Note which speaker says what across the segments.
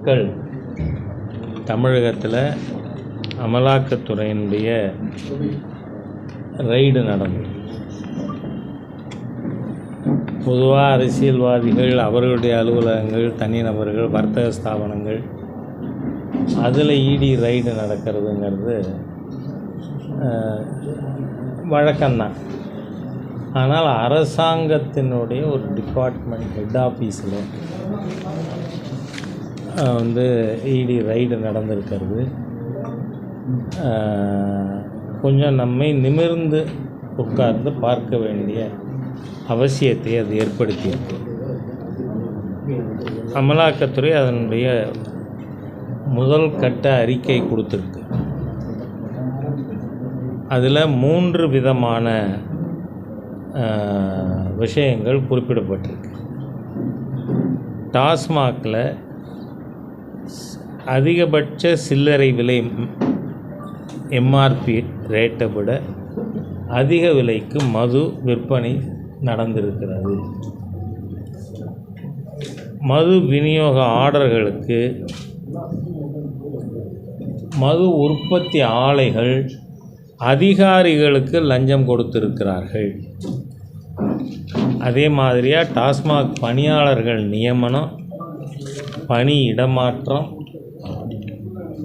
Speaker 1: நாட்கள் தமிழகத்தில் அமலாக்கத்துறையினுடைய ரைடு நடந்தது. பொதுவாக அரசியல்வாதிகள், அவர்களுடைய அலுவலகங்கள், தனிநபர்கள், வர்த்தக ஸ்தாபனங்கள், அதில் இடி ரைடு நடக்கிறதுங்கிறது வழக்கம்தான். ஆனால் அரசாங்கத்தினுடைய ஒரு டிபார்ட்மெண்ட் ஹெட் ஆஃபீஸில் இடி ரைடு நடந்திருக்கிறது கொஞ்சம் நம்மை நிமிர்ந்து உட்கார்ந்து பார்க்க வேண்டிய அவசியத்தை அது ஏற்படுத்தியிருக்கு. அமலாக்கத்துறை அதனுடைய முதல் கட்ட அறிக்கை கொடுத்துருக்கு. அதில் 3 விதமான விஷயங்கள் குறிப்பிடப்பட்டிருக்கு. டாஸ்மாகில் அதிகபட்ச சில்லறை விலை எம்ஆர்பி ரேட்டை விட அதிக விலைக்கு மது விற்பனை நடந்திருக்கிறது. மது விநியோக ஆர்டர்களுக்கு மது உற்பத்தி ஆலைகள் அதிகாரிகளுக்கு லஞ்சம் கொடுத்திருக்கிறார்கள். அதே மாதிரியாக டாஸ்மாக் பணியாளர்கள் நியமனம், பணி இடமாற்றம்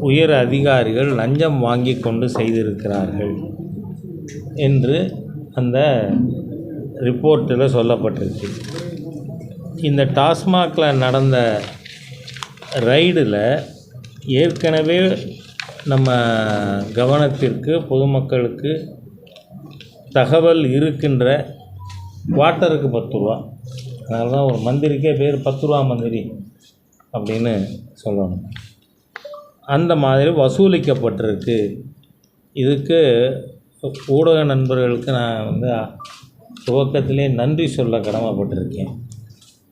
Speaker 1: உயர் அதிகாரிகள் லஞ்சம் வாங்கி கொண்டு செய்திருக்கிறார்கள் என்று அந்த ரிப்போர்ட்டில் சொல்லப்பட்டிருக்கு. இந்த டாஸ்மாகில் நடந்த ரைடில் ஏற்கனவே நம்ம கவனத்திற்கு பொதுமக்களுக்கு தகவல் இருக்கின்ற குவார்ட்டருக்கு 10 ரூபா, அதனால தான் ஒரு மந்திரிக்கே பேர் 10 ரூபா மந்திரி அப்படின்னு சொல்லணும். அந்த மாதிரி வசூலிக்கப்பட்டிருக்கு. இதுக்கு ஊடக நண்பர்களுக்கு நான் துவக்கத்திலே நன்றி சொல்ல கடமைப்பட்டிருக்கேன்.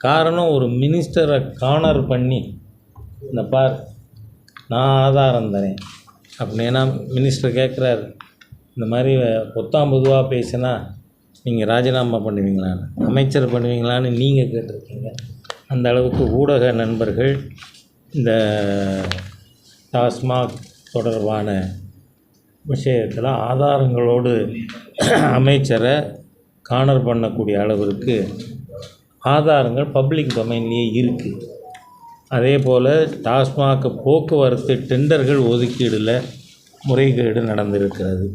Speaker 1: காரணம், ஒரு மினிஸ்டரை கார்னர் பண்ணி இந்த பார் நான் ஆதாரம் தரேன் அப்படின்னா மினிஸ்டர் கேட்குறாரு, இந்த மாதிரி பொத்தாம் பொதுவாக பேசினா நீங்கள் ராஜினாமா பண்ணுவீங்களான்னு, அமைச்சர் பண்ணுவீங்களான்னு நீங்கள் கேட்டிருக்கீங்க. அந்த அளவுக்கு ஊடக நண்பர்கள் இந்த டாஸ்மாக் தொடர்பான விஷயத்தில் ஆதாரங்களோடு அமைச்சரை கார்னர் பண்ணக்கூடிய அளவிற்கு ஆதாரங்கள் பப்ளிக் டொமைன்லேயே இருக்குது. அதே போல் டாஸ்மாக் போக்குவரத்து டெண்டர்கள் ஒதுக்கீடில் முறைகேடு நடந்திருக்கிறது.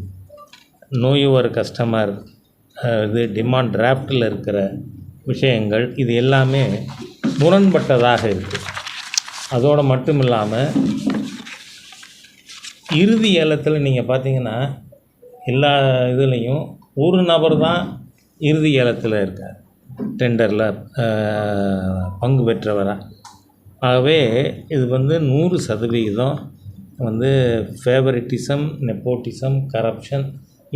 Speaker 1: நோ யுவர் கஸ்டமர் டிமாண்ட் டிராஃப்டில் இருக்கிற விஷயங்கள் இது எல்லாமே முரண்பட்டதாக இருக்குது. அதோடு மட்டும் இல்லாமல் இறுதி ஏலத்தில் நீங்கள் பார்த்தீங்கன்னா எல்லா இதுலேயும் ஒரு நபர் தான் இறுதி ஏலத்தில் இருக்கார், டெண்டரில் பங்கு பெற்றவராக. ஆகவே இது 100% ஃபேவரிட்டிசம், நெப்போட்டிசம், கரப்ஷன்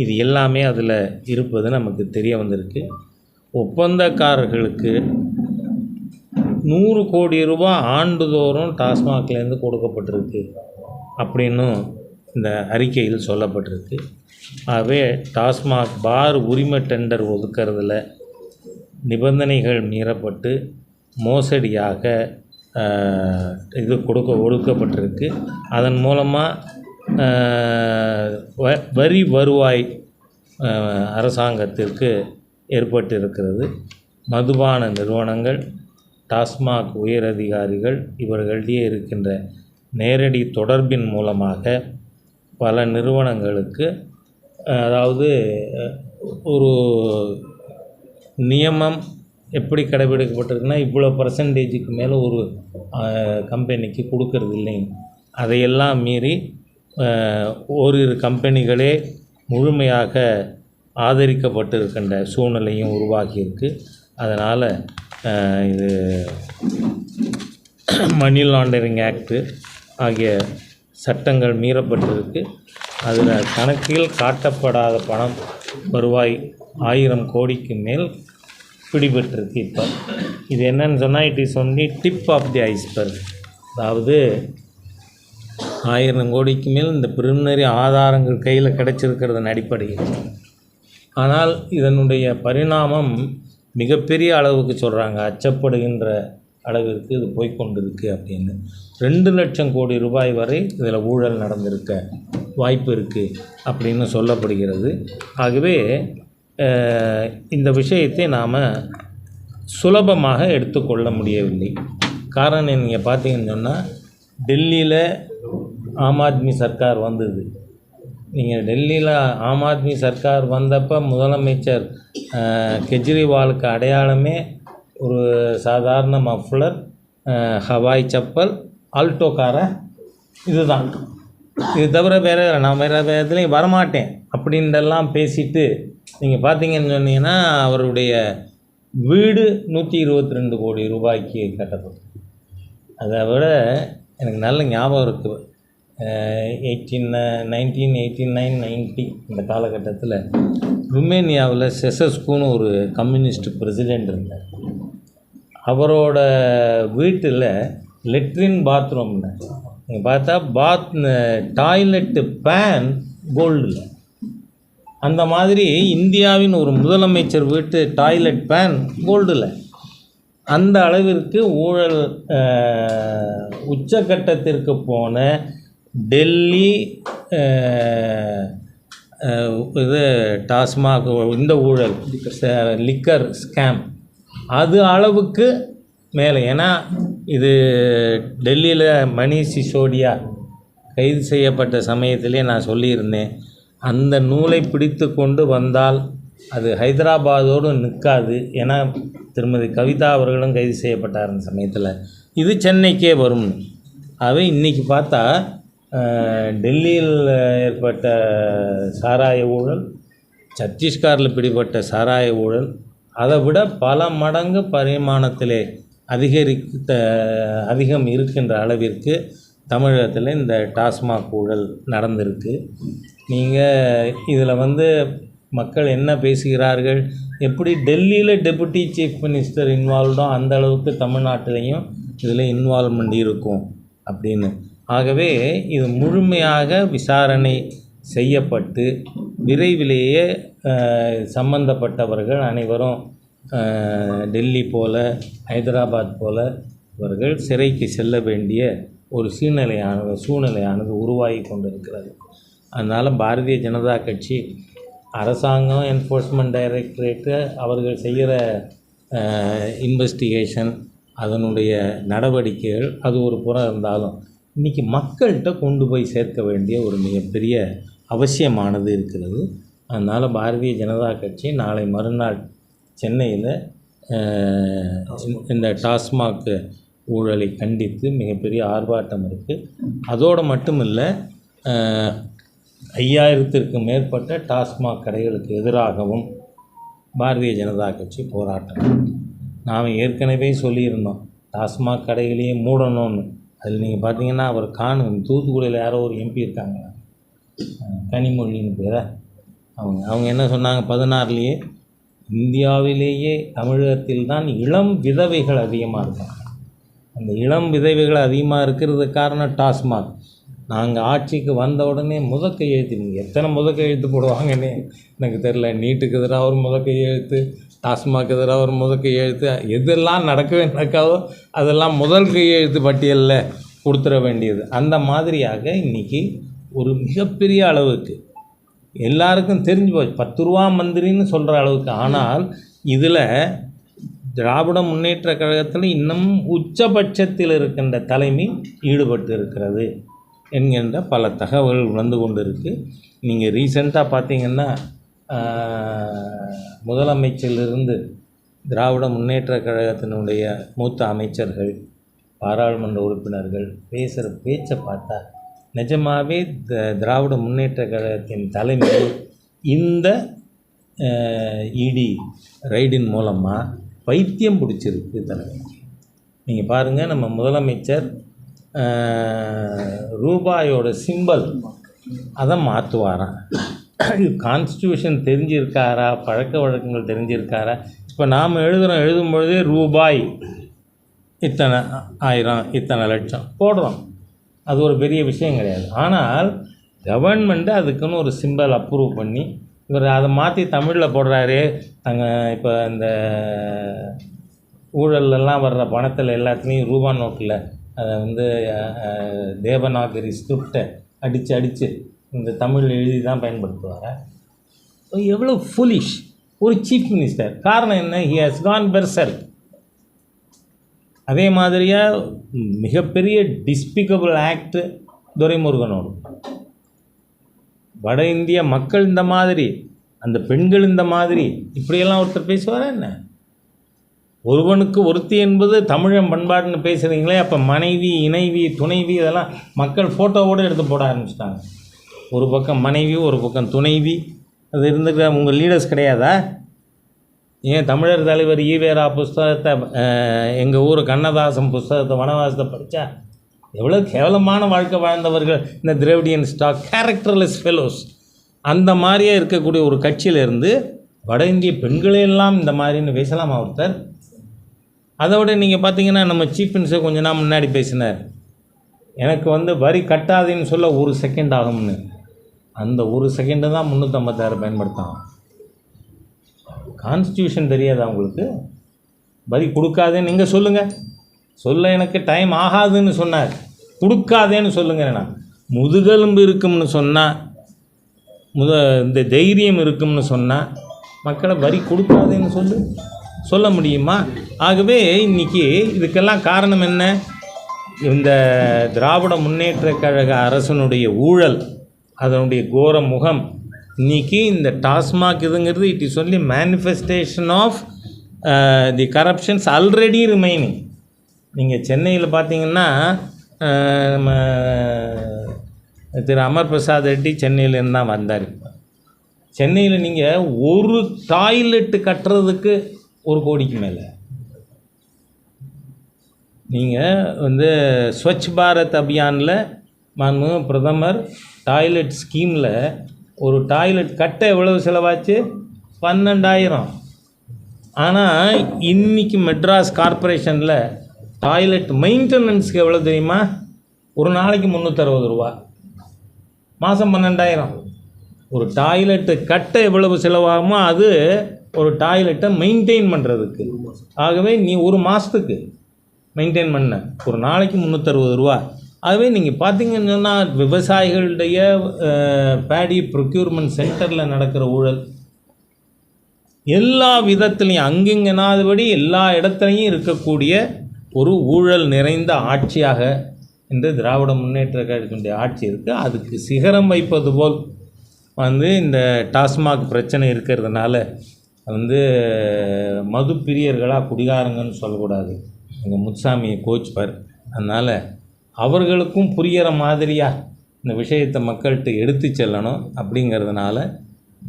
Speaker 1: இது எல்லாமே அதில் இருப்பது நமக்கு தெரிய வந்திருக்கு. ஒப்பந்தக்காரர்களுக்கு 100 கோடி ரூபாய் ஆண்டுதோறும் டாஸ்மாக்லேருந்து கொடுக்கப்பட்டிருக்கு அப்படின்னும் இந்த அறிக்கையில் சொல்லப்பட்டிருக்கு. ஆகவே டாஸ்மாக் பார் உரிமை டெண்டர் ஒதுக்கிறதுல நிபந்தனைகள் மீறப்பட்டு மோசடியாக இது ஒடுக்கப்பட்டிருக்கு. அதன் மூலமாக வரி வருவாய் அரசாங்கத்திற்கு ஏற்பட்டிருக்கிறது. மதுபான நிறுவனங்கள், டாஸ்மாக் உயரதிகாரிகள் இவர்களிடையே இருக்கின்ற நேரடி தொடர்பின் மூலமாக பல நிறுவனங்களுக்கு, அதாவது ஒரு நியமம் எப்படி கடைபிடிக்கப்பட்டிருக்குன்னா, இவ்வளோ பர்சன்டேஜுக்கு மேலே ஒரு கம்பெனிக்கு கொடுக்கறது இல்லைங்க. அதையெல்லாம் மீறி ஓரிரு கம்பெனிகளே முழுமையாக ஆதரிக்கப்பட்டிருக்கின்ற சூழ்நிலையும் உருவாகியிருக்கு. அதனால் இது மணி லாண்டரிங் ஆக்டு ஆகிய சட்டங்கள் மீறப்பட்டிருக்கு. அதில் கணக்கில் காட்டப்படாத பணம் வருவாய் 1000 கோடிக்கு மேல் பிடிபட்டிருக்கு. இப்போ இது என்னன்னு சொன்னால், it is only tip of the iceberg. அதாவது 1000 கோடிக்கு மேல் இந்த பிரிலிமினரி ஆதாரங்கள் கையில் கிடைச்சிருக்கிறதன் அடிப்படையில். ஆனால் இதனுடைய பரிணாமம் மிகப்பெரிய அளவுக்கு சொல்கிறாங்க. அச்சப்படுகின்ற அளவிற்கு இது போய்கொண்டிருக்கு அப்படின்னு. 2 லட்சம் கோடி ரூபாய் வரை இதில் ஊழல் நடந்திருக்க வாய்ப்பு இருக்குது அப்படின்னு சொல்லப்படுகிறது. ஆகவே இந்த விஷயத்தை நாம் சுலபமாக எடுத்துக்கொள்ள முடியவில்லை. காரணம் நீங்கள் பார்த்தீங்கன்னு சொன்னால், டெல்லியில் ஆம் ஆத்மி சர்க்கார் வந்தது. நீங்கள் டெல்லியில் ஆம் ஆத்மி சர்க்கார் வந்தப்போ முதலமைச்சர் கெஜ்ரிவாலுக்கு அடையாளமே ஒரு சாதாரண மஃப்ளர், ஹவாய் சப்பல், ஆல்டோ காரை, இதுதான். இது தவிர நான் வேறு இதுலேயும் வரமாட்டேன் அப்படின்றெல்லாம் பேசிட்டு நீங்கள் பார்த்தீங்கன்னு சொன்னீங்கன்னா, அவருடைய வீடு 122 கோடி ரூபாய்க்கு கட்டப்படும். அதை விட எனக்கு நல்ல ஞாபகம் இருக்குது, 1989-90 இந்த காலகட்டத்தில் ருமேனியாவில் செசஸ்குன்னு ஒரு கம்யூனிஸ்ட் பிரசிடெண்ட் இருந்தார். அவரோட வீட்டில் லெட்ரின் பாத்ரூம்னு நீங்கள் பார்த்தா டாய்லெட்டு பேன் கோல்டில். அந்த மாதிரி இந்தியாவின் ஒரு முதலமைச்சர் வீட்டு டாய்லெட் பேன் கோல்டில். அந்த அளவிற்கு ஊழல் உச்சக்கட்டத்திற்கு போன டெல்லி இது டாஸ்மாக் இந்த ஊழல், லிக்கர் ஸ்கேம், அது அளவுக்கு மேலே. ஏன்னா இது டெல்லியில் மணீஷ் சிசோடியா கைது செய்யப்பட்ட சமயத்திலே நான் சொல்லியிருந்தேன், அந்த நூலை பிடித்து கொண்டு வந்தால் அது ஹைதராபாதோடு நிற்காது. ஏன்னா திருமதி கவிதா அவர்களும் கைது செய்யப்பட்டார் அந்த சமயத்தில். இது சென்னைக்கே வரும். அவை இன்றைக்கி பார்த்தா டெல்லியில் ஏற்பட்ட சாராய ஊழல், சத்தீஸ்கரில் பிடிபட்ட சாராய ஊழல் அதை விட பல மடங்கு பரிமாணத்திலே அதிகம் இருக்கின்ற அளவிற்கு தமிழகத்தில் இந்த டாஸ்மாக் ஊழல் நடந்திருக்கு. நீங்கள் இதில் மக்கள் என்ன பேசுகிறார்கள், எப்படி டெல்லியில் டெபுட்டி சீஃப் மினிஸ்டர் இன்வால்வ்டோ அந்த அளவுக்கு தமிழ்நாட்டிலையும் இதில் இன்வால்வ்மெண்ட் இருக்கும் அப்படின்னு. ஆகவே இது முழுமையாக விசாரணை செய்யப்பட்டு விரைவிலேயே சம்பந்தப்பட்டவர்கள் அனைவரும் டெல்லி போல ஹைதராபாத் போல இவர்கள் சிறைக்கு செல்ல வேண்டிய ஒரு சூழ்நிலையானது உருவாகி கொண்டிருக்கிறது. அதனால் பாரதிய ஜனதா கட்சி, அரசாங்கம், என்ஃபோர்ஸ்மெண்ட் டைரக்டரேட்டு அவர்கள் செய்கிற இன்வெஸ்டிகேஷன், அதனுடைய நடவடிக்கைகள் அது ஒரு புறம் இருந்தாலும் இன்றைக்கி மக்கள்கிட்ட கொண்டு போய் சேர்க்க வேண்டிய ஒரு மிகப்பெரிய அவசியமானது இருக்கிறது. அதனால் பாரதிய ஜனதா கட்சி நாளை மறுநாள் சென்னையில் இந்த டாஸ்மாக் ஊழலை கண்டித்து மிகப்பெரிய ஆர்ப்பாட்டம் இருக்குது. அதோடு மட்டும் இல்லை, 5000த்திற்கும் மேற்பட்ட டாஸ்மாக் கடைகளுக்கு எதிராகவும் பாரதிய ஜனதா கட்சி போராட்டம். நாம் ஏற்கனவே சொல்லியிருந்தோம் டாஸ்மாக் கடைகளையே மூடணும்னு. அதில் நீங்கள் பார்த்தீங்கன்னா அவர் தூத்துக்குடியில் யாரோ ஒரு எம்பி இருக்காங்க, கனிமொழின்னு பேரா, அவங்க என்ன சொன்னாங்க, 16லேயே இந்தியாவிலேயே தமிழகத்தில் தான் இளம் விதவைகள் அதிகமாக இருக்காங்க. அந்த இளம் விதவைகள் அதிகமாக இருக்கிறது காரணம் டாஸ்மாக். நாங்கள் ஆட்சிக்கு வந்த உடனே கையெழுத்து, எத்தனை கையெழுத்து போடுவாங்கன்னே எனக்கு தெரில. நீட்டுக்கு எதிராக ஒரு கையெழுத்து, டாஸ்மாக் எதிராக ஒரு கையெழுத்து, எதெல்லாம் நடக்காவோ அதெல்லாம் கையெழுத்து பட்டியலில் கொடுத்துட வேண்டியது. அந்த மாதிரியாக இன்றைக்கி ஒரு மிகப்பெரிய அளவுக்கு எல்லாருக்கும் தெரிஞ்சு போச்சு, 10 ரூபா மந்திரின்னு சொல்கிற அளவுக்கு. ஆனால் இதில் திராவிட முன்னேற்ற கழகத்தில் இன்னும் உச்சபட்சத்தில் இருக்கின்ற தலைமை ஈடுபட்டு இருக்கிறது என்கின்ற பல தகவல்கள் வந்து கொண்டு இருக்குது. நீங்கள் ரீசெண்டாக பார்த்தீங்கன்னா முதலமைச்சரிலிருந்து திராவிட முன்னேற்ற கழகத்தினுடைய மூத்த அமைச்சர்கள், பாராளுமன்ற உறுப்பினர்கள் பேசுகிற பேச்சை பார்த்தா நிஜமாகவே திராவிட முன்னேற்ற கழகத்தின் தலைமை இந்த இடி ரைடின் மூலமாக பைத்தியம் பிடிச்சிருக்கு தலைமை. நீங்கள் பாருங்கள், நம்ம முதலமைச்சர் ரூபாயோட சிம்பல் அதை மாற்றுவாராம். கான்ஸ்டியூஷன் தெரிஞ்சிருக்காரா, பழக்க வழக்கங்கள் தெரிஞ்சிருக்காரா? இப்போ நாம் எழுதும் பொழுதே ரூபாய் இத்தனை ஆயிரம், இத்தனை லட்சம் போடுறோம், அது ஒரு பெரிய விஷயம் கிடையாது. ஆனால் கவர்மெண்ட்டு அதுக்குன்னு ஒரு சிம்பல் அப்ரூவ் பண்ணி இவர் அதை மாற்றி தமிழில் போடுறாரு. இப்போ இந்த ஊழல்லாம் வர்ற பணத்தில் எல்லாத்துலேயும் ரூபா நோட்டில் அதை வந்து தேவநாகரி ஸ்கிரிப்டை அடித்து இந்த தமிழ் எழுதி தான் பயன்படுத்துவார். எவ்வளோ ஃபுலிஷ் ஒரு சீஃப் மினிஸ்டர். காரணம் என்ன? He has gone berserk. அதே மாதிரியாக மிகப்பெரிய டிஸ்பிகபிள் ஆக்ட் துரைமுருகனோடு. வட இந்திய மக்கள் இந்த மாதிரி, அந்த பெண்கள் இந்த மாதிரி, இப்படியெல்லாம் ஒருத்தர் பேசுவாரா என்ன? ஒருவனுக்கு ஒருத்தி என்பது தமிழன் பண்பாடுன்னு பேசுகிறீங்களே, அப்போ மனைவி, இணைவி, துணைவி இதெல்லாம் மக்கள் ஃபோட்டோவோடு எடுத்து போட ஆரம்பிச்சிட்டாங்க. ஒரு பக்கம் மனைவி, ஒரு பக்கம் துணைவி, அது இருந்துக்கிற உங்கள் லீடர்ஸ் கிடையாதா? ஏன் தமிழர் தலைவர் ஈவேரா புஸ்தகத்தை, எங்கள் ஊர் கண்ணதாசன் புஸ்தகத்தை, வனவாசத்தை படித்தா எவ்வளோ கேவலமான வாழ்க்கை வாழ்ந்தவர்கள் இந்த திராவிடியன் ஸ்டாக், கேரக்டர்லெஸ் ஃபெலோஸ். அந்த மாதிரியே இருக்கக்கூடிய ஒரு கட்சியிலேருந்து வட இந்திய பெண்களையெல்லாம் இந்த மாதிரின்னு பேசலாமா ஒருத்தர்? அதோட நீங்கள் பார்த்தீங்கன்னா நம்ம சீஃப் மினிஸ்டர் கொஞ்ச நாள் முன்னாடி பேசினார், எனக்கு வந்து வரி கட்டாதேன்னு சொல்ல 1 செகண்ட் ஆகும்னு. அந்த 1 செகண்டு தான் 356 பயன்படுத்தாங்க. கான்ஸ்டியூஷன் தெரியாதா உங்களுக்கு? வரி கொடுக்காதேன்னு நீங்கள் சொல்லுங்கள். சொல்ல எனக்கு டைம் ஆகாதுன்னு சொன்னார். கொடுக்காதேன்னு சொல்லுங்கள். நான் முதுகெலும்பு இருக்கும்னு சொன்னால், இந்த தைரியம் இருக்கும்னு சொன்னால் மக்களை வரி கொடுக்காதேன்னு சொல்ல முடியுமா? ஆகவே இன்றைக்கி இதுக்கெல்லாம் காரணம் என்ன? இந்த திராவிட முன்னேற்ற கழக அரசனுடைய ஊழல், அதனுடைய கோர முகம். இன்றைக்கி இந்த டாஸ்மாக் இதுங்கிறது it is only manifestation of the corruptions already remaining. நீங்கள் சென்னையில் பார்த்தீங்கன்னா நம்ம திரு அமர் பிரசாத் ரெட்டி சென்னையிலேருந்து தான் வந்தார். சென்னையில் நீங்கள் ஒரு டாய்லெட்டு கட்டுறதுக்கு 1 கோடிக்கு மேலே. நீங்கள் வந்து ஸ்வச் பாரத் அபியானில் மாண்புமிகு பிரதமர் டாய்லெட் ஸ்கீமில் ஒரு டாய்லெட் கட்ட எவ்வளவு செலவாச்சு? 12,000. ஆனால் இன்றைக்கி மெட்ராஸ் கார்ப்பரேஷனில் டாய்லெட் மெயின்டெனன்ஸுக்கு எவ்வளோ தெரியுமா? ஒரு நாளைக்கு 360 ரூபா, மாதம் 12,000. ஒரு டாய்லெட்டு கட்ட எவ்வளவு செலவாகுமோ அது ஒரு டாய்லெட்டை மெயின்டைன் பண்ணுறதுக்கு. ஆகவே நீ ஒரு மாதத்துக்கு மெயின்டைன் பண்ண ஒரு நாளைக்கு 360 ரூபா. ஆகவே நீங்கள் பார்த்தீங்கன்னு சொன்னால் விவசாயிகளுடைய பேடி ப்ரொக்யூர்மெண்ட் சென்டரில் நடக்கிற ஊழல் எல்லா விதத்துலேயும் அங்கிங்கனாதபடி எல்லா இடத்துலையும் இருக்கக்கூடிய ஒரு ஊழல் நிறைந்த ஆட்சியாக இந்த திராவிட முன்னேற்ற கழகத்தினுடைய ஆட்சி இருக்குது. அதுக்கு சிகரம் வைப்பது போல் வந்து இந்த டாஸ்மாக் பிரச்சனை இருக்கிறதுனால வந்து மது பிரியர்களாக குடிகாரங்கன்னு சொல்லக்கூடாது. எங்கள் முத்துசாமியை கோச்சுப்பார். அதனால் அவர்களுக்கும் புரிகிற மாதிரியாக இந்த விஷயத்தை மக்கள்கிட்ட எடுத்து செல்லணும். அப்படிங்கிறதுனால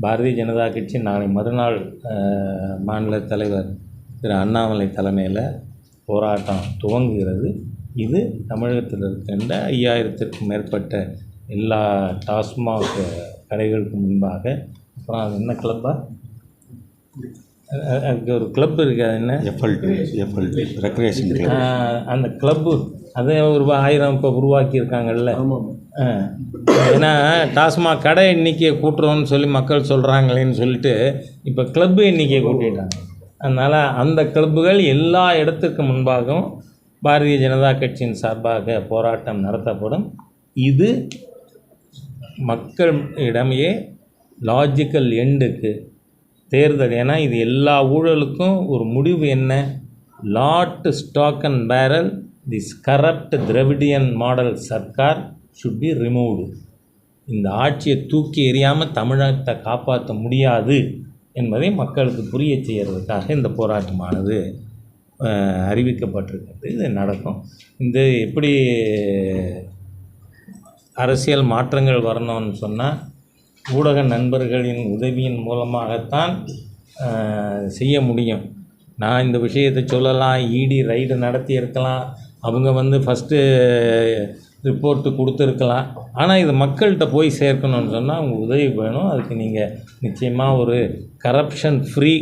Speaker 1: பாரதிய ஜனதா கட்சி நாளை மறுநாள் மாநில தலைவர் திரு அண்ணாமலை தலைமையில் போராட்டம் துவங்குகிறது. இது தமிழகத்தில் இருக்கின்ற 5000த்திற்கும் மேற்பட்ட எல்லா டாஸ்மாக் கடைகளுக்கு முன்பாக. அப்புறம் அது என்ன கிளப்பா? அதுக்கு ஒரு கிளப் இருக்குது. அது என்ன? FLT recreation club. அந்த கிளப்பு அதே ஒரு 1000 இப்போ உருவாக்கியிருக்காங்கல்ல. ஏன்னா டாஸ்மாக் கடை எண்ணிக்கையை கூட்டுறோன்னு சொல்லி மக்கள் சொல்கிறாங்களேன்னு சொல்லிட்டு இப்போ கிளப்பு எண்ணிக்கையை கூட்டிட்டாங்க. அதனால் அந்த கிளப்புகள் எல்லா இடத்துக்கு முன்பாகவும் பாரதிய ஜனதா கட்சியின் சார்பாக போராட்டம் நடத்தப்படும். இது மக்களிடமே லாஜிக்கல் எண்டுக்கு தேர்தல். ஏன்னா இது எல்லா ஊழலுக்கும் ஒரு முடிவு என்ன? Lock stock and barrel this corrupt Dravidian model சர்க்கார் ஷுட் பி ரிமூவ்டு. இந்த ஆட்சியை தூக்கி எறியாமல் தமிழகத்தை காப்பாற்ற முடியாது என்பதை மக்களுக்கு புரிய செய்கிறதுக்காக இந்த போராட்டமானது அறிவிக்கப்பட்டிருக்கிறது. இது நடக்கும். இந்த எப்படி அரசியல் மாற்றங்கள் வரணும்னு சொன்னால் ஊடக நண்பர்களின் உதவியின் மூலமாகத்தான் செய்ய முடியும். நான் இந்த விஷயத்தை சொல்லலாம், இடி ரைடு நடத்தி இருக்கலாம், அவங்க வந்து ஃபஸ்ட்டு ரிப்போர்ட்டு கொடுத்துருக்கலாம். ஆனால் இது மக்கள்கிட்ட போய் சேர்க்கணும்னு சொன்னால் அவங்க உதவி வேணும். அதுக்கு நீங்கள் நிச்சயமாக ஒரு கரப்ஷன் ஃப்ரீ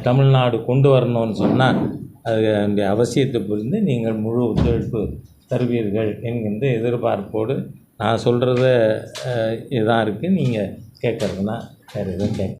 Speaker 1: தமிழ்நாடு கொண்டு வரணும்னு சொன்னால் அதனுடைய அவசியத்தை புரிந்து நீங்கள் முழு ஒத்துழைப்பு தருவீர்கள் என்கின்ற எதிர்பார்ப்போடு நான் சொல்கிறத இதான் இருக்குது. நீங்கள் கேட்குறதுனா வேறு எதுவும் கேட்க